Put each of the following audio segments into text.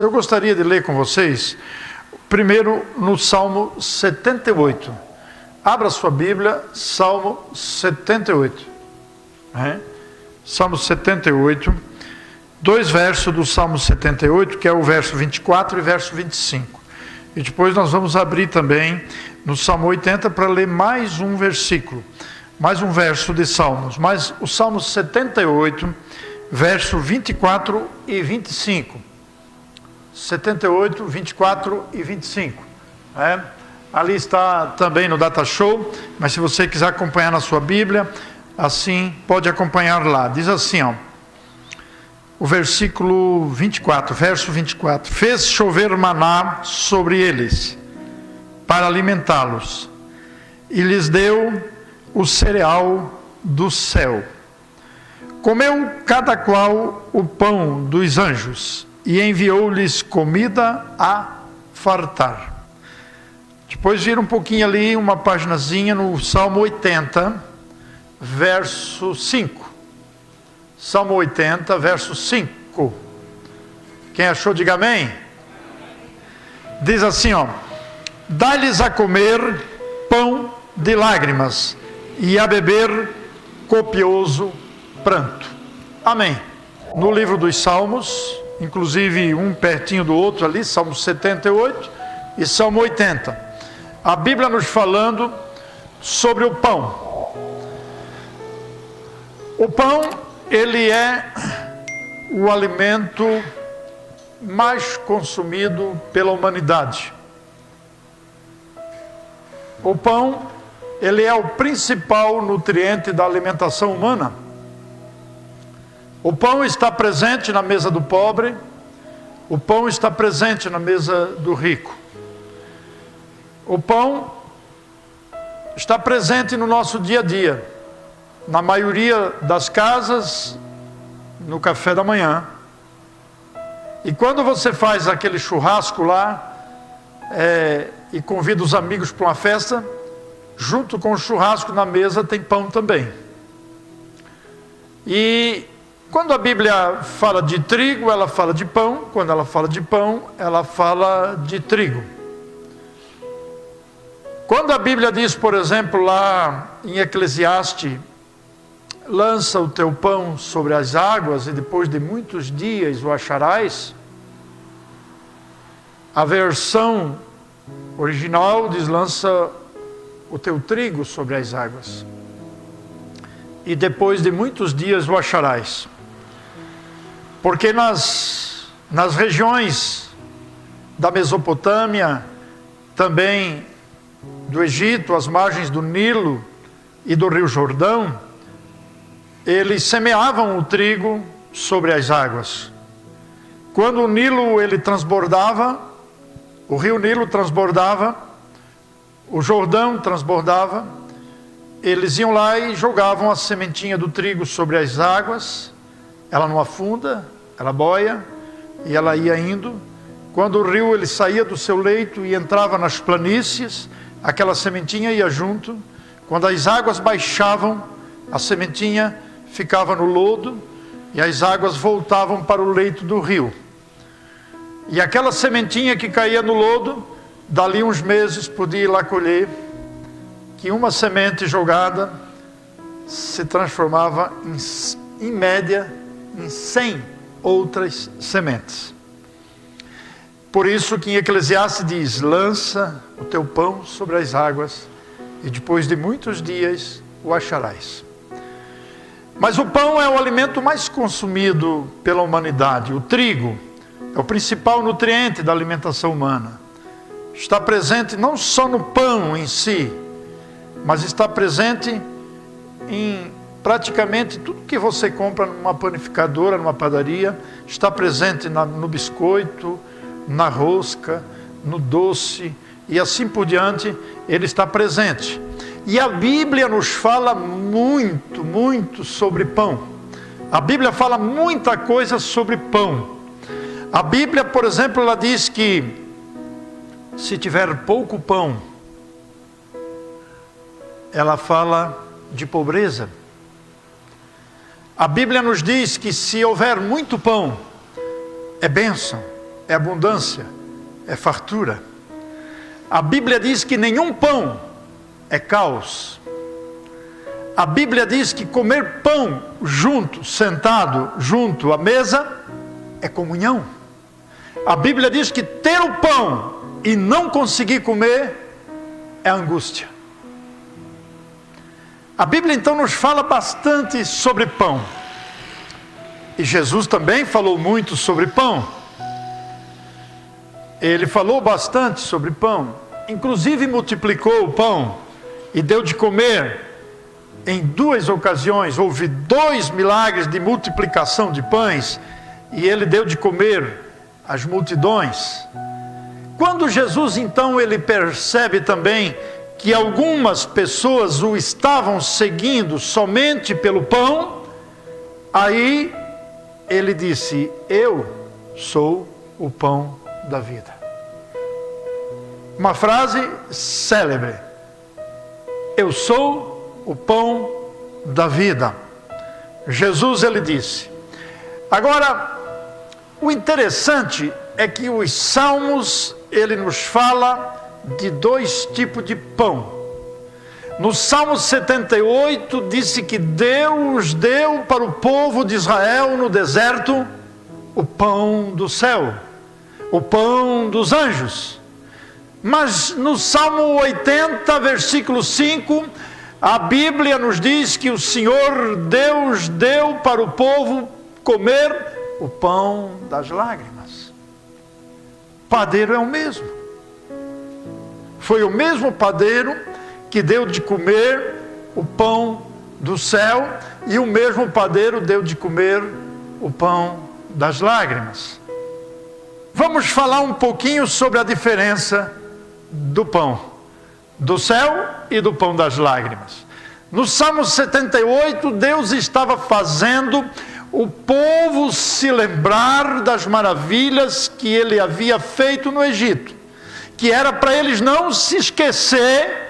Eu gostaria de ler com vocês, primeiro no Salmo 78. Abra sua Bíblia, Salmo 78. Salmo 78, dois versos do Salmo 78, que é o verso 24 e verso 25. E depois nós vamos abrir também no Salmo 80 para ler mais um versículo, mais um verso de Salmos. Mas o Salmo 78, verso 24 e 25. 78, 24 e 25. Ali está também no Data Show, mas se você quiser acompanhar na sua Bíblia, assim pode acompanhar lá. Diz assim, o versículo 24, verso 24: fez chover maná sobre eles, para alimentá-los, e lhes deu o cereal do céu. Comeu cada qual o pão dos anjos, e enviou-lhes comida a fartar. Depois vira um pouquinho ali, uma paginazinha no Salmo 80, verso 5. Salmo 80, verso 5. Quem achou, diga amém. Diz assim, dá-lhes a comer pão de lágrimas, e a beber copioso pranto. Amém. No livro dos Salmos, inclusive um pertinho do outro ali, Salmo 78 e Salmo 80. A Bíblia nos falando sobre o pão. O pão, ele é o alimento mais consumido pela humanidade. O pão, ele é o principal nutriente da alimentação humana. O pão está presente na mesa do pobre, o pão está presente na mesa do rico. O pão está presente no nosso dia a dia, na maioria das casas, no café da manhã. E quando você faz aquele churrasco lá, e convida os amigos para uma festa, junto com o churrasco na mesa tem pão também. E quando a Bíblia fala de trigo, ela fala de pão. Quando ela fala de pão, ela fala de trigo. Quando a Bíblia diz, por exemplo, lá em Eclesiastes, lança o teu pão sobre as águas e depois de muitos dias o acharás, a versão original diz, lança o teu trigo sobre as águas e depois de muitos dias o acharás. Porque nas regiões da Mesopotâmia, também do Egito, às margens do Nilo e do Rio Jordão, eles semeavam o trigo sobre as águas. Quando o Nilo ele transbordava, o rio Nilo transbordava, o Jordão transbordava, eles iam lá e jogavam a sementinha do trigo sobre as águas. Ela não afunda, ela boia, e ela ia indo. Quando o rio ele saía do seu leito e entrava nas planícies, aquela sementinha ia junto. Quando as águas baixavam, a sementinha ficava no lodo, e as águas voltavam para o leito do rio. E aquela sementinha que caía no lodo, dali uns meses podia ir lá colher, que uma semente jogada se transformava em média em 100 outras sementes. Por isso que em Eclesiastes diz, lança o teu pão sobre as águas e depois de muitos dias o acharás. Mas o pão é o alimento mais consumido pela humanidade. O trigo é o principal nutriente da alimentação humana. Está presente não só no pão em si, mas está presente em praticamente tudo que você compra numa panificadora, numa padaria. Está presente no biscoito, na rosca, no doce e assim por diante. Ele está presente. E a Bíblia nos fala muito, muito sobre pão. A Bíblia fala muita coisa sobre pão. A Bíblia, por exemplo, ela diz que se tiver pouco pão, ela fala de pobreza. A Bíblia nos diz que se houver muito pão, é bênção. é abundância, é fartura. A Bíblia diz que nenhum pão é caos. A Bíblia diz que comer pão junto, sentado junto à mesa, é comunhão. A Bíblia diz que ter o pão e não conseguir comer é angústia. A Bíblia então nos fala bastante sobre pão. E Jesus também falou muito sobre pão. Ele falou bastante sobre pão. Inclusive multiplicou o pão e deu de comer em 2 ocasiões. Houve 2 milagres de multiplicação de pães e ele deu de comer às multidões. Quando Jesus então ele percebe também que algumas pessoas o estavam seguindo somente pelo pão, aí ele disse: eu sou o pão da vida. Uma frase célebre: eu sou o pão da vida. Jesus ele disse. Agora, o interessante é que os Salmos ele nos fala de 2 tipos de pão. No Salmo 78 disse que Deus deu para o povo de Israel no deserto o pão do céu, o pão dos anjos. Mas no Salmo 80, versículo 5, a Bíblia nos diz que o Senhor Deus deu para o povo comer o pão das lágrimas. O padeiro é o mesmo. Foi o mesmo padeiro que deu de comer o pão do céu, e o mesmo padeiro deu de comer o pão das lágrimas. Vamos falar um pouquinho sobre a diferença do pão do céu e do pão das lágrimas. No Salmo 78, Deus estava fazendo o povo se lembrar das maravilhas que ele havia feito no Egito, que era para eles não se esquecer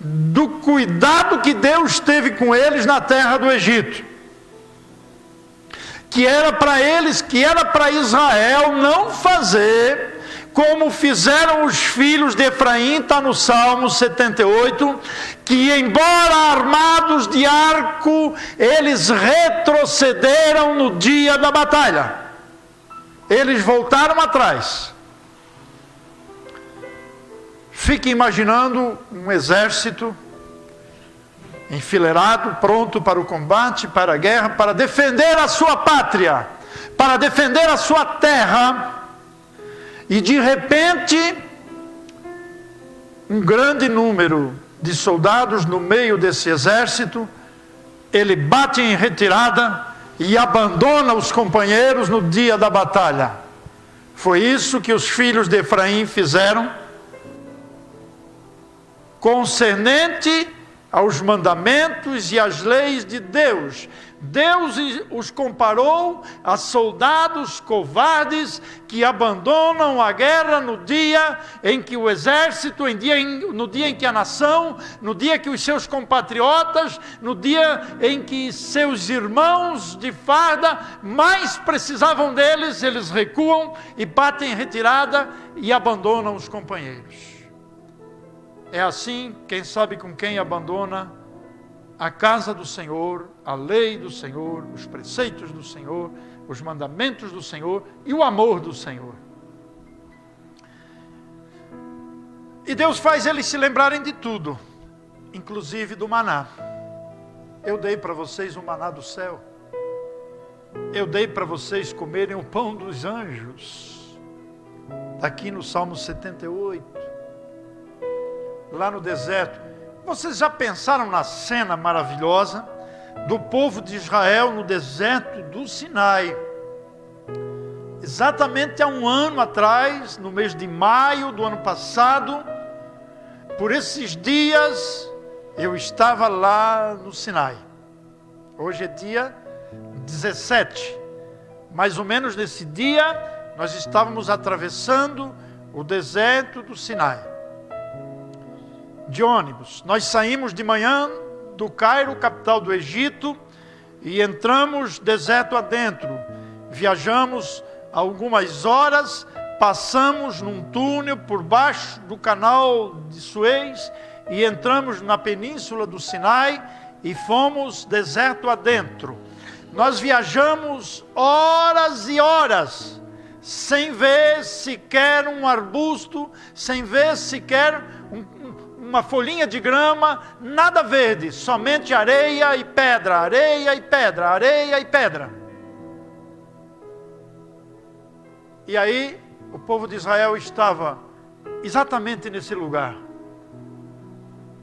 do cuidado que Deus teve com eles na terra do Egito, que era para eles, que era para Israel não fazer como fizeram os filhos de Efraim, está no Salmo 78, que embora armados de arco, eles retrocederam no dia da batalha. Eles voltaram atrás. Fique imaginando um exército enfileirado, pronto para o combate, para a guerra, para defender a sua pátria, para defender a sua terra. E de repente, um grande número de soldados no meio desse exército, ele bate em retirada e abandona os companheiros no dia da batalha. Foi isso que os filhos de Efraim fizeram, concernente aos mandamentos e às leis de Deus. Deus os comparou a soldados covardes que abandonam a guerra no dia em que o exército, no dia em que a nação, no dia que os seus compatriotas, no dia em que seus irmãos de farda mais precisavam deles, eles recuam e batem em retirada e abandonam os companheiros. É assim, quem sabe com quem abandona a casa do Senhor, a lei do Senhor, os preceitos do Senhor, os mandamentos do Senhor e o amor do Senhor. E Deus faz eles se lembrarem de tudo, inclusive do maná. Eu dei para vocês o maná do céu. Eu dei para vocês comerem o pão dos anjos. Está aqui no Salmo 78. Lá no deserto. Vocês já pensaram na cena maravilhosa do povo de Israel no deserto do Sinai? Exatamente há um ano atrás, no mês de maio do ano passado, por esses dias, eu estava lá no Sinai. Hoje é dia 17. Mais ou menos nesse dia, nós estávamos atravessando o deserto do Sinai. De ônibus. Nós saímos de manhã do Cairo, capital do Egito, e entramos deserto adentro. Viajamos algumas horas passamos num túnel por baixo do canal de Suez e entramos na península do Sinai e fomos deserto adentro. Nós viajamos horas e horas, sem ver sequer um arbusto, sem ver sequer uma folhinha de grama, nada verde, somente areia e pedra, areia e pedra, areia e pedra. E aí, o povo de Israel estava exatamente nesse lugar.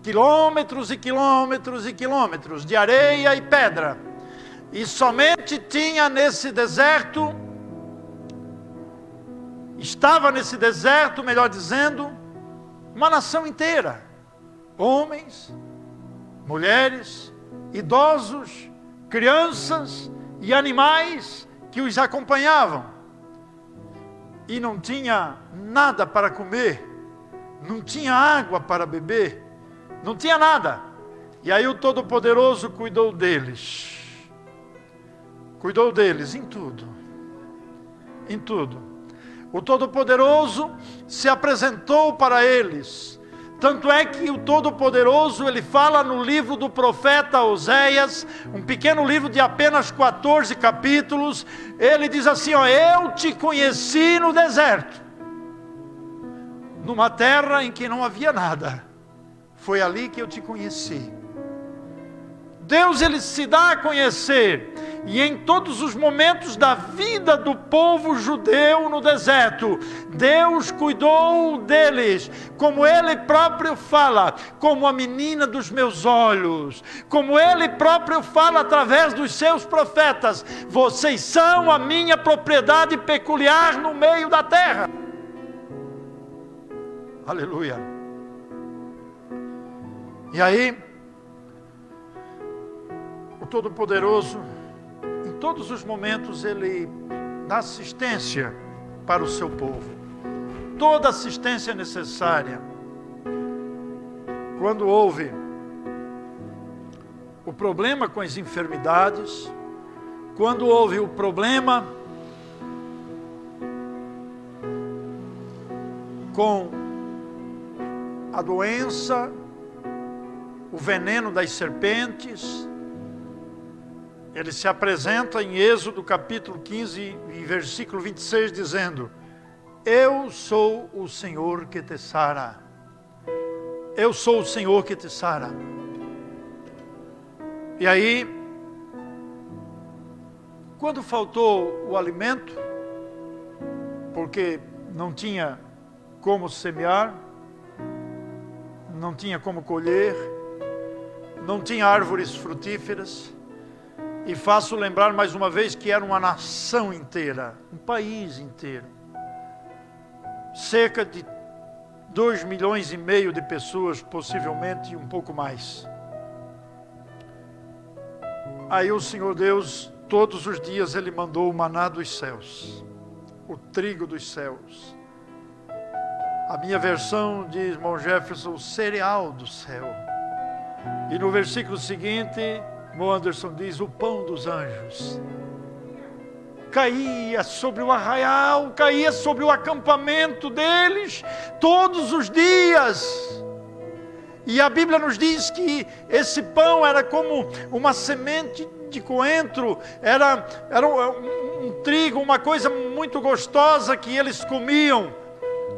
Quilômetros e quilômetros e quilômetros de areia e pedra. E somente tinha nesse deserto, estava nesse deserto, melhor dizendo, uma nação inteira. Homens, mulheres, idosos, crianças e animais que os acompanhavam. E não tinha nada para comer, não tinha água para beber, não tinha nada. E aí o Todo-Poderoso cuidou deles. Cuidou deles em tudo. Em tudo. O Todo-Poderoso se apresentou para eles. Tanto é que o Todo-Poderoso, ele fala no livro do profeta Oséias, um pequeno livro de apenas 14 capítulos, ele diz assim, ó, eu te conheci no deserto, numa terra em que não havia nada, foi ali que eu te conheci. Deus, ele se dá a conhecer, e em todos os momentos da vida do povo judeu no deserto, Deus cuidou deles, como Ele próprio fala, como a menina dos meus olhos, como Ele próprio fala através dos seus profetas, vocês são a minha propriedade peculiar no meio da terra. Aleluia. E aí, o Todo-Poderoso, em todos os momentos, Ele dá assistência para o seu povo. Toda assistência necessária. Quando houve o problema com as enfermidades, quando houve o problema com a doença, o veneno das serpentes, ele se apresenta em Êxodo capítulo 15, em versículo 26, dizendo, eu sou o Senhor que te sara. Eu sou o Senhor que te sara. E aí, quando faltou o alimento, porque não tinha como semear, não tinha como colher, não tinha árvores frutíferas, e faço lembrar mais uma vez que era uma nação inteira, um país inteiro. Cerca de 2,5 milhões de pessoas, possivelmente, e um pouco mais. Aí o Senhor Deus, todos os dias, Ele mandou o maná dos céus, o trigo dos céus. A minha versão diz, irmão Jefferson, o cereal do céu. E no versículo seguinte, irmão Anderson diz, o pão dos anjos. Caía sobre o arraial, caía sobre o acampamento deles, todos os dias. E a Bíblia nos diz que esse pão era como uma semente de coentro, era um trigo, uma coisa muito gostosa que eles comiam.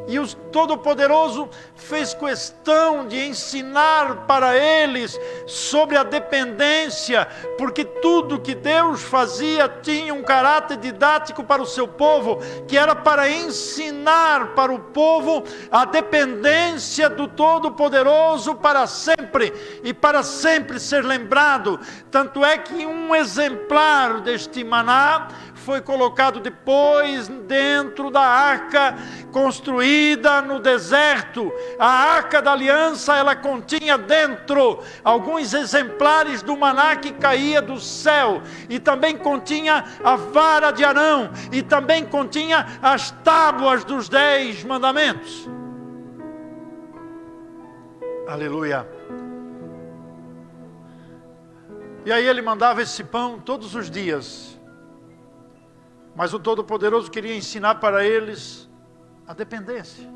E o Todo-Poderoso fez questão de ensinar para eles sobre a dependência, porque tudo que Deus fazia tinha um caráter didático para o seu povo, que era para ensinar para o povo a dependência do Todo-Poderoso para sempre, e para sempre ser lembrado. Tanto é que um exemplar deste maná foi colocado depois dentro da arca construída no deserto. A arca da aliança, ela continha dentro alguns exemplares do maná que caía do céu, e também continha a vara de Arão, e também continha as tábuas dos 10 mandamentos. Aleluia. E aí ele mandava esse pão todos os dias. Mas o Todo-Poderoso queria ensinar para eles A dependência.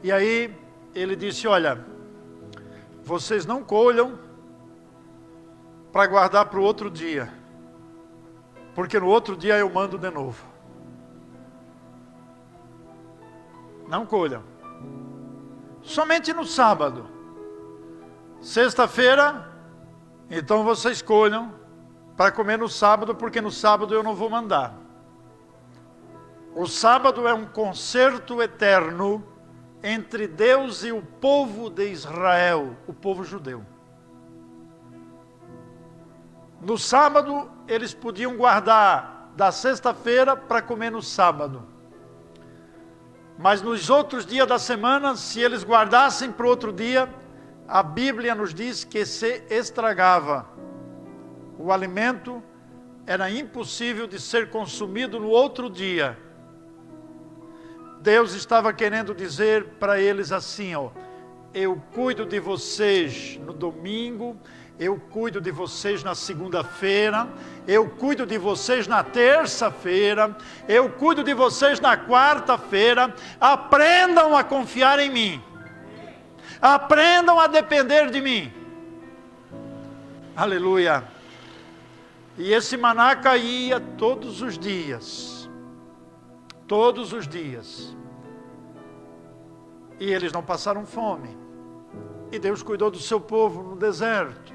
E aí ele disse, olha, vocês não colham para guardar para o outro dia, porque no outro dia eu mando de novo. Não colham. Somente no sábado. Sexta-feira, então vocês colham para comer no sábado, porque no sábado eu não vou mandar. O sábado é um concerto eterno entre Deus e o povo de Israel, o povo judeu. No sábado, eles podiam guardar da sexta-feira para comer no sábado. Mas nos outros dias da semana, se eles guardassem para o outro dia, a Bíblia nos diz que se estragava. O alimento era impossível de ser consumido no outro dia. Deus estava querendo dizer para eles assim, ó, eu cuido de vocês no domingo, eu cuido de vocês na segunda-feira, eu cuido de vocês na terça-feira, eu cuido de vocês na quarta-feira. Aprendam a confiar em mim. Aprendam a depender de mim. Aleluia. E esse maná caía todos os dias. Todos os dias. E eles não passaram fome. E Deus cuidou do seu povo no deserto.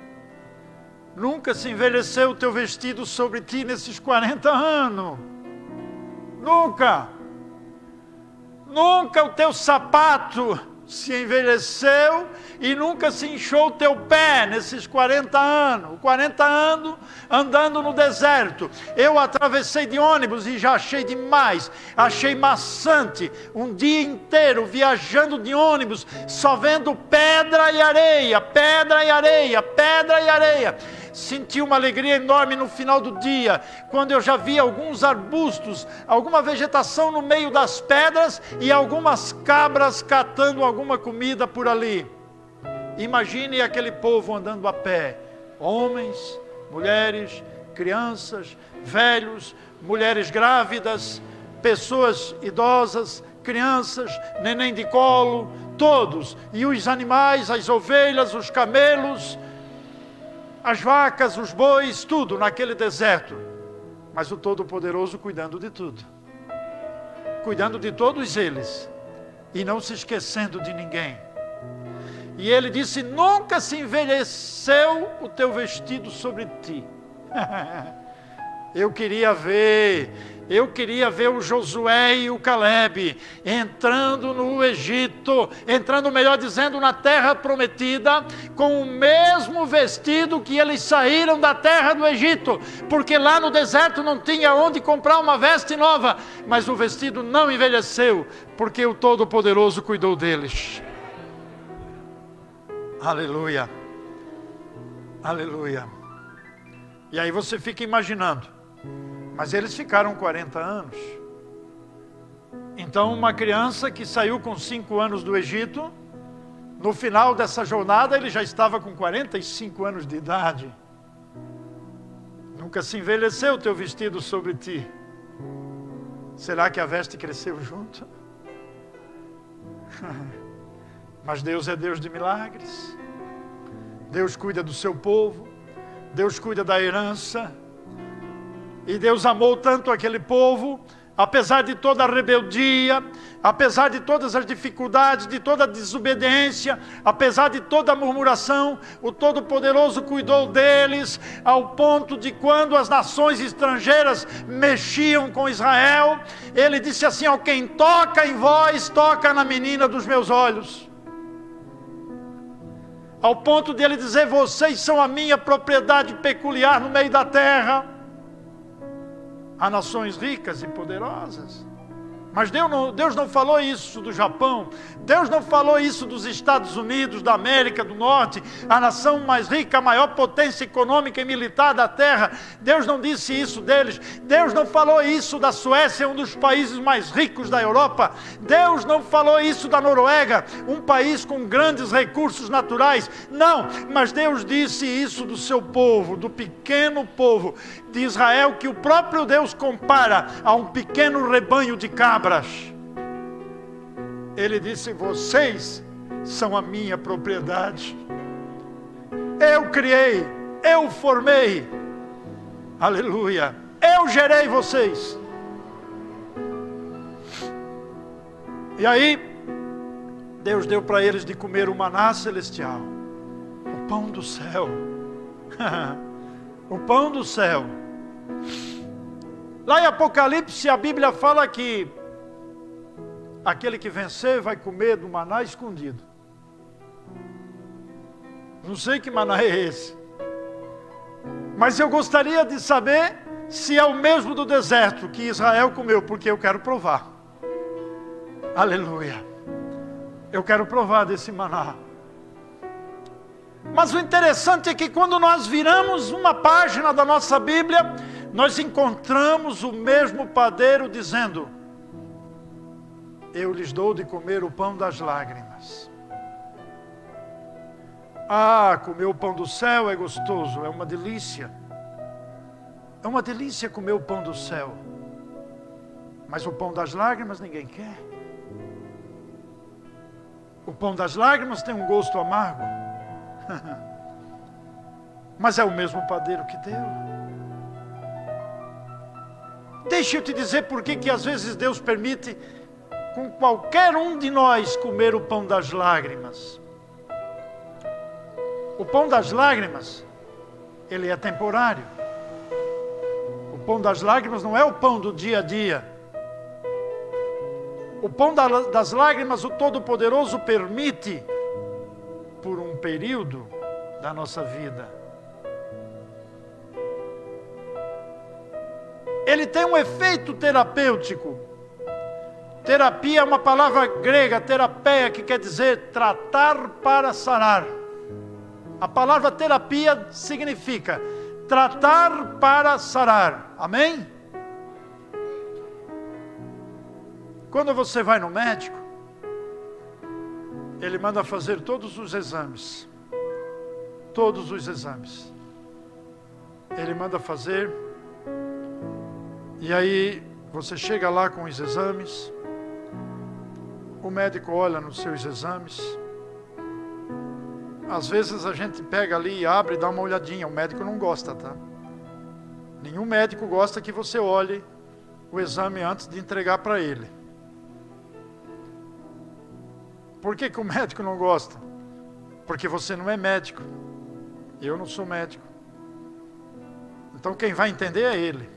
Nunca se envelheceu o teu vestido sobre ti nesses 40 anos. Nunca. Nunca o teu sapato se envelheceu e nunca se inchou o teu pé nesses 40 anos. 40 anos andando no deserto. Eu atravessei de ônibus e já achei demais. Achei maçante. Um dia inteiro viajando de ônibus, só vendo pedra e areia, pedra e areia, pedra e areia. Senti uma alegria enorme no final do dia, quando eu já vi alguns arbustos, alguma vegetação no meio das pedras e algumas cabras catando alguma comida por ali. Imagine aquele povo andando a pé, homens, mulheres, crianças, velhos, mulheres grávidas, pessoas idosas, crianças, neném de colo, todos, e os animais, as ovelhas, os camelos, as vacas, os bois, tudo naquele deserto. Mas o Todo-Poderoso cuidando de tudo. Cuidando de todos eles. E não se esquecendo de ninguém. E ele disse, nunca se envelheceu o teu vestido sobre ti. Eu queria ver o Josué e o Calebe entrando no Egito, entrando, melhor dizendo, na terra prometida, com o mesmo vestido que eles saíram da terra do Egito, porque lá no deserto não tinha onde comprar uma veste nova, mas o vestido não envelheceu, porque o Todo-Poderoso cuidou deles. Aleluia, aleluia. E aí você fica imaginando, mas eles ficaram 40 anos. Então uma criança que saiu com 5 anos do Egito, no final dessa jornada ele já estava com 45 anos de idade. Nunca se envelheceu o teu vestido sobre ti. Será que a veste cresceu junto? Mas Deus é Deus de milagres. Deus cuida do seu povo. Deus cuida da herança. E Deus amou tanto aquele povo, apesar de toda a rebeldia, apesar de todas as dificuldades, de toda a desobediência, apesar de toda a murmuração, o Todo-Poderoso cuidou deles, ao ponto de quando as nações estrangeiras mexiam com Israel, ele disse assim, ó, quem toca em vós, toca na menina dos meus olhos. Ao ponto de ele dizer, vocês são a minha propriedade peculiar no meio da terra. Há nações ricas e poderosas. Mas Deus não falou isso do Japão. Deus não falou isso dos Estados Unidos, da América do Norte, a nação mais rica, a maior potência econômica e militar da terra. Deus não disse isso deles. Deus não falou isso da Suécia, um dos países mais ricos da Europa. Deus não falou isso da Noruega, um país com grandes recursos naturais. Não, mas Deus disse isso do seu povo, do pequeno povo, de Israel, que o próprio Deus compara a um pequeno rebanho de cabras. Ele disse: vocês são a minha propriedade. Eu criei, eu formei. Aleluia. Eu gerei vocês. E aí, Deus deu para eles de comer o maná celestial, o pão do céu. O pão do céu. Lá em Apocalipse, a Bíblia fala que aquele que vencer vai comer do maná escondido. Não sei que maná é esse, mas eu gostaria de saber se é o mesmo do deserto que Israel comeu, porque eu quero provar. Aleluia. Eu quero provar desse maná. Mas o interessante é que quando nós viramos uma página da nossa Bíblia, nós encontramos o mesmo padeiro dizendo: eu lhes dou de comer o pão das lágrimas. Ah, comer o pão do céu é gostoso, é uma delícia. É uma delícia comer o pão do céu. Mas o pão das lágrimas ninguém quer. O pão das lágrimas tem um gosto amargo. Mas é o mesmo padeiro que deu. Deixa eu te dizer por que às vezes Deus permite com qualquer um de nós comer o pão das lágrimas. O pão das lágrimas, ele é temporário. O pão das lágrimas não é o pão do dia a dia. O pão das lágrimas, o Todo-Poderoso permite por um período da nossa vida. Ele tem um efeito terapêutico. Terapia é uma palavra grega, terapeia, que quer dizer tratar para sarar. A palavra terapia significa tratar para sarar. Amém? Quando você vai no médico, ele manda fazer todos os exames. Todos os exames. Ele manda fazer. E aí você chega lá com os exames. O médico olha nos seus exames. Às vezes a gente pega ali e abre e dá uma olhadinha. O médico não gosta, tá? Nenhum médico gosta que você olhe o exame antes de entregar para ele. Por que o médico não gosta? Porque você não é médico. Eu não sou médico. Então quem vai entender é ele.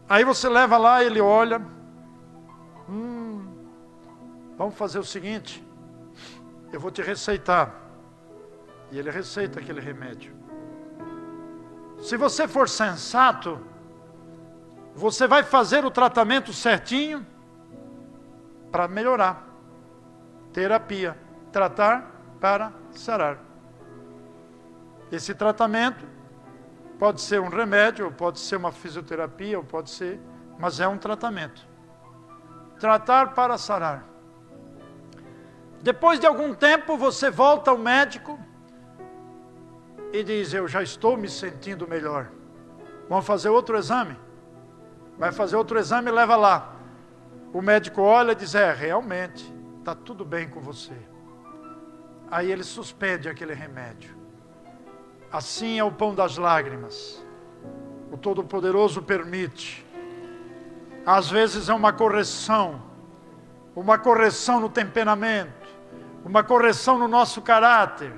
Aí você leva lá, ele olha. Vamos fazer o seguinte. Eu vou te receitar. E ele receita aquele remédio. Se você for sensato, você vai fazer o tratamento certinho para melhorar. Terapia. Tratar para sarar. Esse tratamento pode ser um remédio, ou pode ser uma fisioterapia, ou pode ser... Mas é um tratamento. Tratar para sarar. Depois de algum tempo, você volta ao médico e diz: eu já estou me sentindo melhor. Vamos fazer outro exame? Vai fazer outro exame e leva lá. O médico olha e diz: realmente, está tudo bem com você. Aí ele suspende aquele remédio. Assim é o pão das lágrimas. O Todo-Poderoso permite. Às vezes é uma correção no temperamento, uma correção no nosso caráter.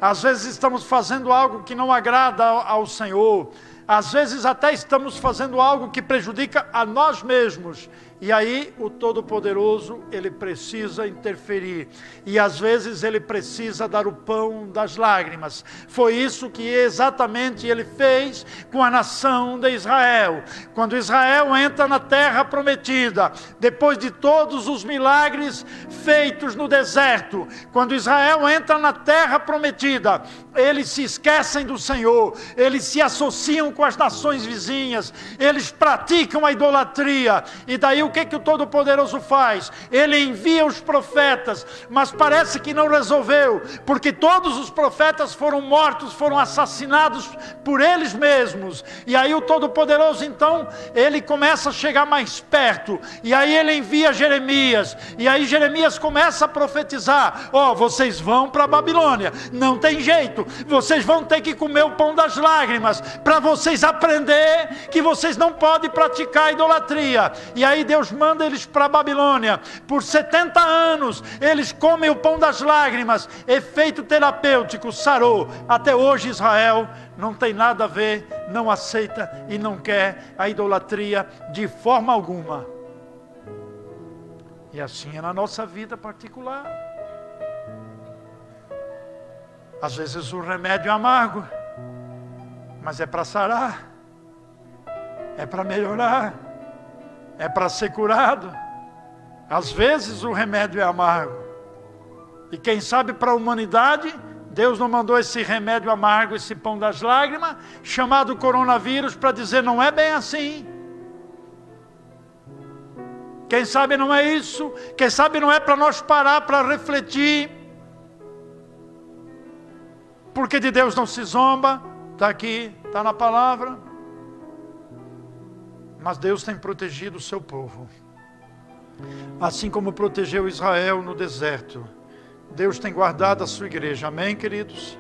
Às vezes estamos fazendo algo que não agrada ao Senhor. Às vezes até estamos fazendo algo que prejudica a nós mesmos. E aí o Todo-Poderoso, ele precisa interferir. E às vezes ele precisa dar o pão das lágrimas. Foi isso que exatamente ele fez com a nação de Israel. Quando Israel entra na terra prometida, depois de todos os milagres feitos no deserto, quando Israel entra na terra prometida, eles se esquecem do Senhor, eles se associam com as nações vizinhas, eles praticam a idolatria. E daí o que o Todo-Poderoso faz? Ele envia os profetas, mas parece que não resolveu, porque todos os profetas foram mortos, foram assassinados por eles mesmos. E aí o Todo-Poderoso então, ele começa a chegar mais perto, e aí ele envia Jeremias, e aí Jeremias começa a profetizar: vocês vão para a Babilônia, não tem jeito, vocês vão ter que comer o pão das lágrimas, para vocês aprender que vocês não podem praticar a idolatria. E aí Deus manda eles para a Babilônia, por 70 anos, eles comem o pão das lágrimas, efeito terapêutico, sarou. Até hoje Israel não tem nada a ver, não aceita e não quer a idolatria de forma alguma. E assim é na nossa vida particular. Às vezes o remédio é amargo, mas é para sarar, é para melhorar, é para ser curado. Às vezes o remédio é amargo, e quem sabe para a humanidade, Deus não mandou esse remédio amargo, esse pão das lágrimas, chamado coronavírus, para dizer: não é bem assim. Quem sabe não é isso, quem sabe não é para nós parar para refletir, porque de Deus não se zomba, está aqui, está na palavra. Mas Deus tem protegido o seu povo, assim como protegeu Israel no deserto. Deus tem guardado a sua igreja, amém, queridos?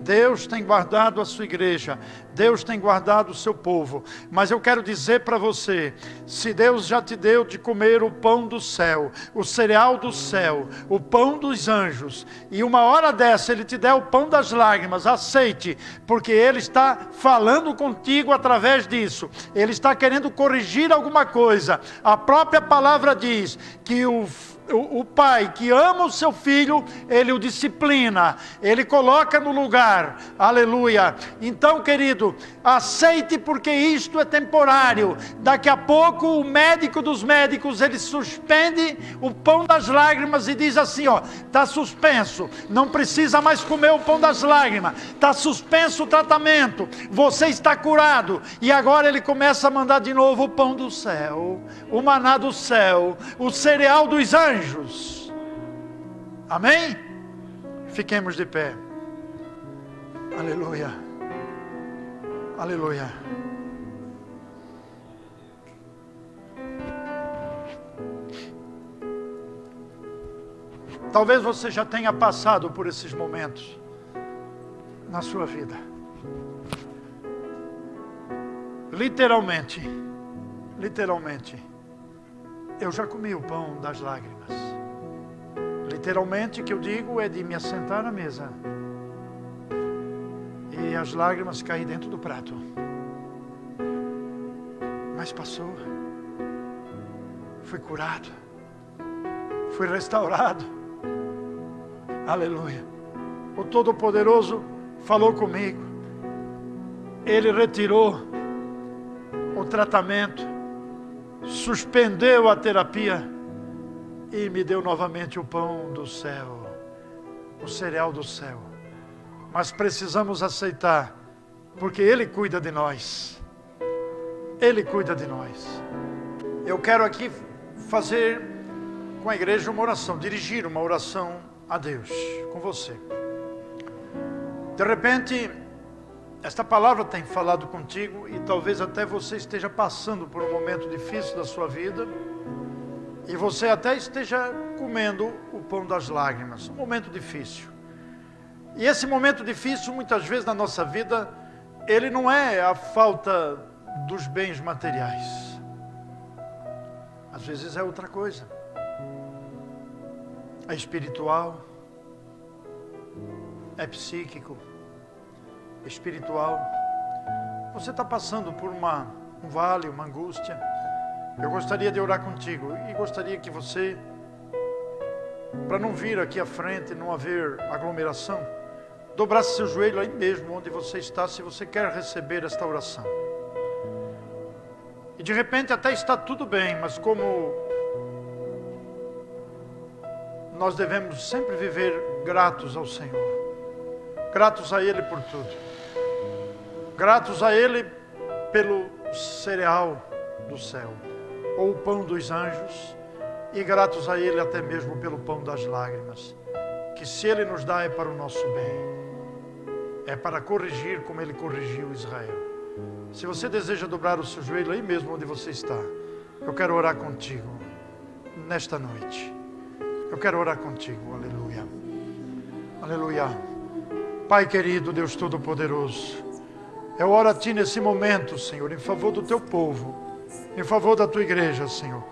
Deus tem guardado a sua igreja, Deus tem guardado o seu povo. Mas eu quero dizer para você, se Deus já te deu de comer o pão do céu, o cereal do céu, o pão dos anjos, e uma hora dessa Ele te der o pão das lágrimas, aceite, porque Ele está falando contigo através disso. Ele está querendo corrigir alguma coisa. A própria palavra diz que o pai que ama o seu filho, ele o disciplina, ele coloca no lugar, aleluia. Então, querido, aceite, porque isto é temporário. Daqui a pouco o médico dos médicos, ele suspende o pão das lágrimas e diz assim: está suspenso, não precisa mais comer o pão das lágrimas, está suspenso o tratamento, você está curado. E agora ele começa a mandar de novo o pão do céu, o maná do céu, o cereal dos anjos. Amém? Fiquemos de pé. Aleluia. Aleluia. Talvez você já tenha passado por esses momentos na sua vida. Literalmente, eu já comi o pão das lágrimas. Literalmente, que eu digo é de me assentar na mesa e as lágrimas caírem dentro do prato. Mas passou. Fui curado. Fui restaurado. Aleluia. O Todo-Poderoso falou comigo. Ele retirou o tratamento, suspendeu a terapia e me deu novamente o pão do céu, o cereal do céu. Mas precisamos aceitar, porque Ele cuida de nós. Ele cuida de nós. Eu quero aqui fazer com a igreja uma oração, dirigir uma oração a Deus, com você. De repente, esta palavra tem falado contigo e talvez até você esteja passando por um momento difícil da sua vida e você até esteja comendo o pão das lágrimas, um momento difícil. E esse momento difícil, muitas vezes na nossa vida, ele não é a falta dos bens materiais. Às vezes é outra coisa. É espiritual, é psíquico, espiritual. Você está passando por um vale, uma angústia. Eu gostaria de orar contigo e gostaria que você, para não vir aqui à frente, não haver aglomeração, dobrasse seu joelho aí mesmo onde você está, se você quer receber esta oração. E de repente até está tudo bem, mas como nós devemos sempre viver gratos ao Senhor, gratos a Ele por tudo, gratos a Ele pelo cereal do céu, ou o pão dos anjos, e gratos a Ele até mesmo pelo pão das lágrimas, que se Ele nos dá é para o nosso bem, é para corrigir como Ele corrigiu Israel. Se você deseja dobrar o seu joelho aí mesmo onde você está, eu quero orar contigo nesta noite. Eu quero orar contigo, aleluia. Aleluia. Pai querido, Deus Todo-Poderoso, eu oro a Ti nesse momento, Senhor, em favor do Teu povo, em favor da Tua igreja, Senhor.